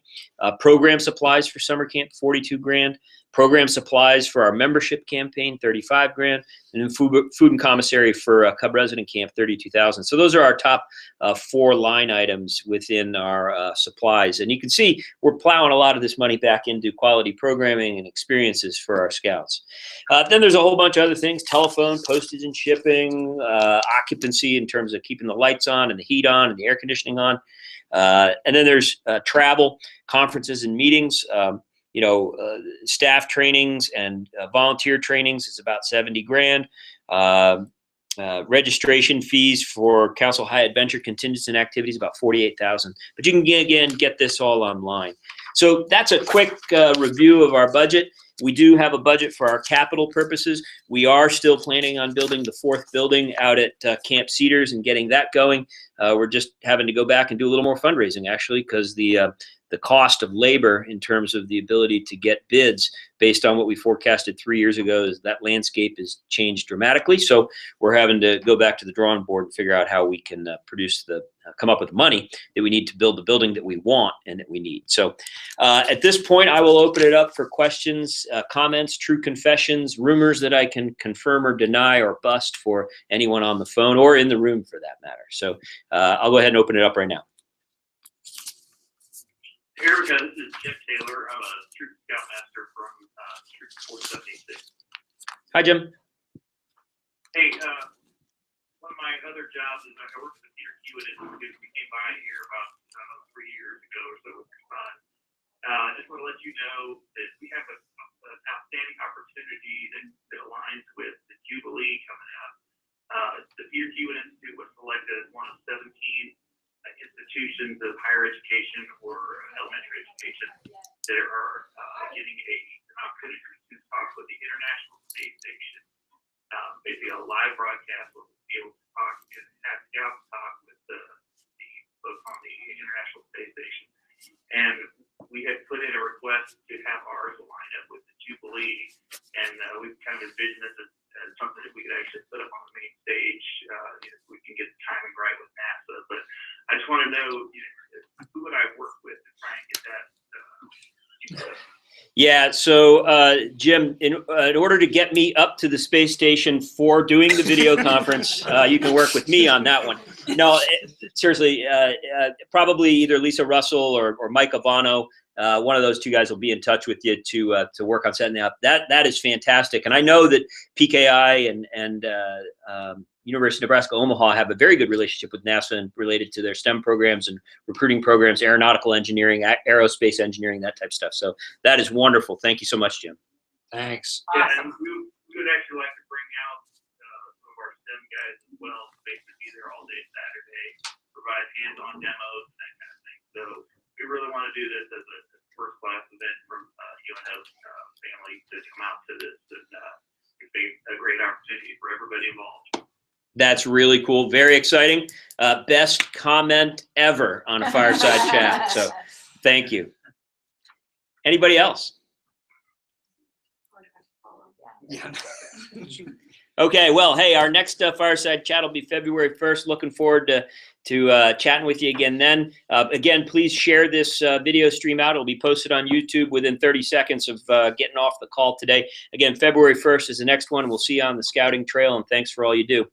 Program supplies for summer camp, $42,000. Program supplies for our membership campaign, $35,000, and then food and commissary for Cub Resident Camp, $32,000. So those are our top 4 line items within our supplies. And you can see we're plowing a lot of this money back into quality programming and experiences for our scouts. Then there's a whole bunch of other things: telephone, postage and shipping, occupancy in terms of keeping the lights on and the heat on and the air conditioning on. And then there's travel, conferences and meetings. Staff trainings and volunteer trainings is about $70,000. Registration fees for Council High Adventure contingents activities, about $48,000. But you can get this all online. So that's a quick review of our budget. We do have a budget for our capital purposes. We are still planning on building the 4th building out at Camp Cedars and getting that going. We're just having to go back and do a little more fundraising, actually, because the the cost of labor in terms of the ability to get bids based on what we forecasted 3 years ago. Is that landscape has changed dramatically. So we're having to go back to the drawing board and figure out how we can come up with the money that we need to build the building that we want and that we need. So at this point, I will open it up for questions, comments, true confessions, rumors that I can confirm or deny or bust for anyone on the phone or in the room for that matter. So I'll go ahead and open it up right now. Erica, this is Jim Taylor. I'm a Troop Scoutmaster from Troop 476. Hi, Jim. Hey, one of my other jobs is I work at the Peter Hewitt Institute. We came by here about 3 years ago or so with your son. I just want to let you know that we have an outstanding opportunity that aligns with the Jubilee coming up. The Peter Hewitt Institute was selected as one of 17 institutions of higher education or elementary education that are getting an opportunity to talk with the International Space Station. Basically a live broadcast where we'll be able to talk and have scouts talk with the folks on the International Space Station. And we had put in a request to have ours line up with the Jubilee, and we've kind of envisioned this as something that we could actually put up on the main stage if we can get the timing right with NASA. But I just want to know, who would I work with to try and get that? Yeah, so Jim, in order to get me up to the space station for doing the video conference, you can work with me on that one. No, seriously, probably either Lisa Russell or Mike Evano. One of those two guys will be in touch with you to work on setting that up. That is fantastic, and I know that PKI and University of Nebraska Omaha have a very good relationship with NASA and related to their STEM programs and recruiting programs, aeronautical engineering, aerospace engineering, that type of stuff. So that is wonderful. Thank you so much, Jim. Thanks. Yeah, and we would actually like to bring out some of our STEM guys as well, basically be there all day Saturday, provide hands-on demos and that kind of thing. So we really want to do this as a first-class event from UNO's family to come out to this, and it's a great opportunity for everybody involved. That's really cool. Very exciting. Best comment ever on a Fireside Chat. So thank you. Anybody else? Yeah. Okay, well, hey, our next Fireside Chat will be February 1st. Looking forward to chatting with you again then. Again, please share this video stream out. It'll be posted on YouTube within 30 seconds of getting off the call today. Again, February 1st is the next one. We'll see you on the scouting trail, and thanks for all you do.